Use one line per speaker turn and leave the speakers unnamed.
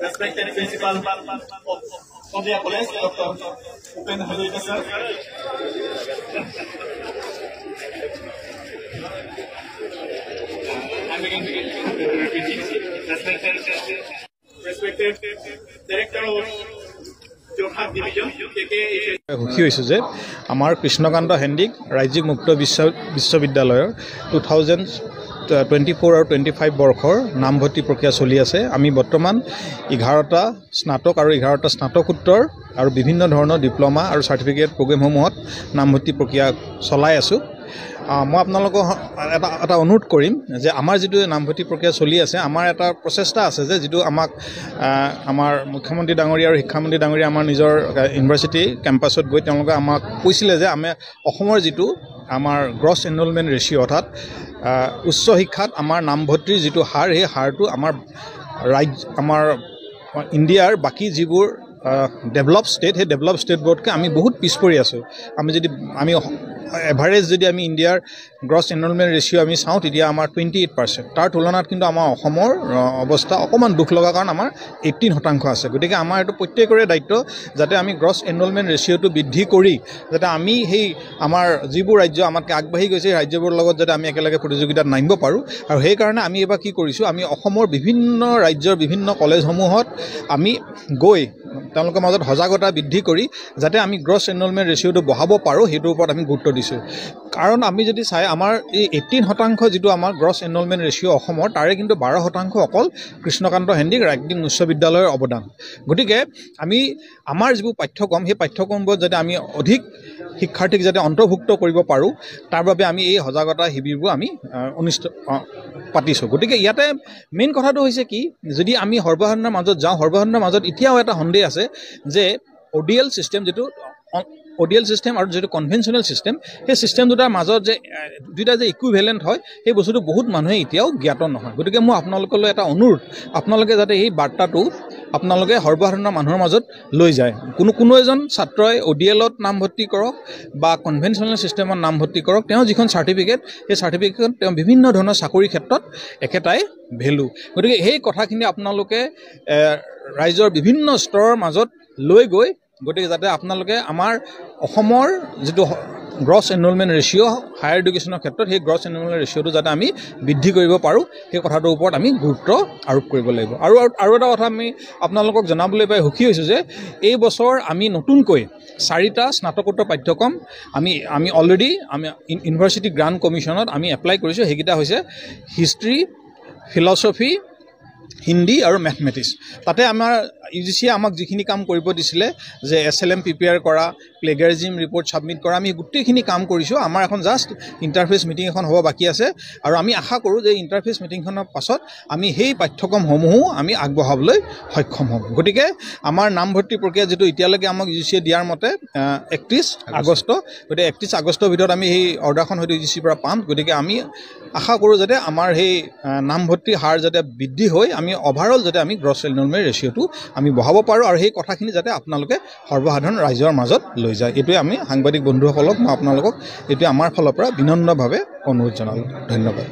Respected Principal of India College, Dr. Upendra Hajalika sir. I'm beginning to respected Director of Jorhat Division,
সুখী হৈছোঁ যে আমাৰ কৃষ্ণকান্ত হেণ্ডিক ৰাজ্যিক মুক্ত বিশ্ববিদ্যালয়ৰ 2024 আৰু 25 বৰ্ষৰ নামভৰ্তি প্ৰক্ৰিয়া চলি আছে। আমি বৰ্তমান 11টা স্নাতক আৰু 11টা স্নাতকোত্তৰ আৰু বিভিন্ন ধৰণৰ ডিপ্ল'মা আৰু চাৰ্টিফিকেট প্ৰগ্ৰেমসমূহত নামভৰ্তি প্ৰক্ৰিয়া চলাই আছোঁ। মই আপোনালোকক এটা অনুৰোধ কৰিম যে আমাৰ যিটো নামভৰ্তি প্ৰক্ৰিয়া চলি আছে, আমাৰ এটা প্ৰচেষ্টা আছে যে যিটো আমাক আমাৰ মুখ্যমন্ত্ৰী ডাঙৰীয়া আৰু শিক্ষামন্ত্ৰী ডাঙৰীয়া আমাৰ নিজৰ ইউনিভাৰ্চিটি কেম্পাছত গৈ তেওঁলোকে আমাক কৈছিলে যে আমি অসমৰ যিটো আমাৰ গ্ৰছ এনৰলমেণ্ট ৰেচিঅ' অৰ্থাৎ উচ্চ শিক্ষাত আমাৰ নামভৰ্তিৰ যিটো হাৰ, সেই হাৰটো আমাৰ ইণ্ডিয়াৰ বাকী যিবোৰ ডেভেলপ ষ্টেট, সেই ডেভেলপ ষ্টেটবোৰতকৈ আমি বহুত পিছ পৰি আছোঁ। আমি এভাৰেজ যদি আমি ইণ্ডিয়াৰ গ্ৰছ এনৰলমেণ্ট ৰেচিঅ' আমি চাওঁ, তেতিয়া আমাৰ 28%। তাৰ তুলনাত কিন্তু আমাৰ অসমৰ অৱস্থা অকণমান দুখ লগা, কাৰণ আমাৰ 18% আছে। গতিকে আমাৰ এইটো প্ৰত্যেকৰে দায়িত্ব যাতে আমি গ্ৰছ এনৰলমেণ্ট ৰেচিঅ'টো বৃদ্ধি কৰি যাতে আমি সেই আমাৰ যিবোৰ ৰাজ্য আমাতকৈ আগবাঢ়ি গৈছে, সেই ৰাজ্যবোৰৰ লগত যাতে আমি একেলগে প্ৰতিযোগিতাত নামিব পাৰোঁ। আৰু সেইকাৰণে আমি এইবাৰ কি কৰিছোঁ, আমি অসমৰ বিভিন্ন ৰাজ্যৰ বিভিন্ন কলেজসমূহত আমি গৈ তেওঁলোকৰ মাজত সজাগতা বৃদ্ধি কৰি যাতে আমি গ্ৰছ এনৰলমেণ্ট ৰেচিঅ'টো বঢ়াব পাৰোঁ, সেইটোৰ ওপৰত আমি গুৰুত্ব দিছোঁ। কাৰণ আমি যদি চাই আমাৰ এই 18% যিটো আমাৰ গ্ৰছ এনৰলমেণ্ট ৰেচিঅ' অসমৰ, তাৰে কিন্তু 12% অকল কৃষ্ণকান্ত হেণ্ডিক ৰাজ্যিক বিশ্ববিদ্যালয়ৰ অৱদান। গতিকে আমি আমাৰ যিবোৰ পাঠ্যক্ৰম, সেই পাঠ্যক্ৰমবোৰত যাতে আমি অধিক শিক্ষাৰ্থীক যাতে অন্তৰ্ভুক্ত কৰিব পাৰোঁ, তাৰ বাবে আমি এই সজাগতা শিবিৰবোৰ আমি পাতিছোঁ। গতিকে ইয়াতে মেইন কথাটো হৈছে কি, যদি আমি সৰ্বসাধাৰণৰ মাজত যাওঁ, সৰ্বসাধাৰণৰ মাজত এতিয়াও এটা সন্দেহ আছে যে ODL ছিষ্টেম, যিটো ODL ছিষ্টেম আৰু যিটো কনভেনশ্যনেল ছিষ্টেম, সেই ছিষ্টেম দুটাৰ মাজত যে দুটা যে ইকুইভেলেণ্ট হয়, সেই বস্তুটো বহুত মানুহে এতিয়াও জ্ঞাত নহয়। গতিকে মই আপোনালোকলৈ এটা অনুৰোধ, আপোনালোকে যাতে এই বাৰ্তাটো আপোনালোকে সৰ্বসাধাৰণৰ মানুহৰ মাজত লৈ যায়। কোনো এজন ছাত্ৰই ODLত নামভৰ্তি কৰক বা কনভেনশ্যনেল ছিষ্টেমত নামভৰ্তি কৰক, তেওঁ যিখন চাৰ্টিফিকেট, সেই চাৰ্টিফিকেটখন তেওঁ বিভিন্ন ধৰণৰ চাকৰিৰ ক্ষেত্ৰত একেটাই ভেলু। গতিকে সেই কথাখিনি আপোনালোকে ৰাইজৰ বিভিন্ন স্তৰৰ মাজত লৈ গৈ, গতিকে যাতে আপোনালোকে আমাৰ অসমৰ যিটো গ্ৰছ এনৰলমেণ্ট ৰেচিঅ' হায়াৰ এডুকেশ্যনৰ ক্ষেত্ৰত, সেই গ্ৰছ এনৰলমেণ্ট ৰেচিঅ'টো যাতে আমি বৃদ্ধি কৰিব পাৰোঁ, সেই কথাটোৰ ওপৰত আমি গুৰুত্ব আৰোপ কৰিব লাগিব। আৰু এটা কথা আমি আপোনালোকক জনাবলৈ পাই সুখী হৈছোঁ যে এই বছৰ আমি নতুনকৈ 4টা স্নাতকোত্তৰ পাঠ্যক্ৰম আমি অলৰেডি ইউনিভাৰ্চিটি গ্ৰাণ্ট কমিশ্যনত আমি এপ্লাই কৰিছোঁ। সেইকেইটা হৈছে হিষ্ট্ৰী, ফিলচফি, হিন্দী আৰু মেথমেটিক্স। তাতে আমাৰ UGCয়ে আমাক যিখিনি কাম কৰিব দিছিলে, যে SLM প্ৰিপেয়াৰ কৰা, প্লেগাৰিজিম ৰিপৰ্ট ছাবমিট কৰা, আমি গোটেইখিনি কাম কৰিছোঁ। আমাৰ এখন জাষ্ট ইণ্টাৰফেচ মিটিং এখন হ'ব বাকী আছে, আৰু আমি আশা কৰোঁ যে ইণ্টাৰফেচ মিটিংখনৰ পাছত আমি সেই পাঠ্যক্ৰমসমূহো আমি আগবঢ়াবলৈ সক্ষম হ'ম। গতিকে আমাৰ নামভৰ্তি প্ৰক্ৰিয়া যিটো এতিয়ালৈকে আমাক UGCয়ে দিয়াৰ মতে 31 আগষ্ট, গতিকে 31 আগষ্টৰ ভিতৰত আমি সেই অৰ্ডাৰখন হয়তো UGCৰ পৰা পাম। গতিকে আমি আশা কৰোঁ যাতে আমাৰ সেই নামভৰ্তিৰ হাৰ যাতে বৃদ্ধি হৈ আমি অভাৰঅল যাতে আমি গ্ৰছ এনৰলমেণ্ট ৰেচিঅ'টো আমি বঢ়াব পাৰোঁ, আৰু সেই কথাখিনি যাতে আপোনালোকে সৰ্বসাধাৰণ ৰাইজৰ মাজত লৈ যায়। এইটোৱে আমি সাংবাদিক বন্ধুসকলক, মই আপোনালোকক এইটোৱে আমাৰ ফালৰ পৰা বিনম্ৰভাৱে অনুৰোধ জনালোঁ। ধন্যবাদ।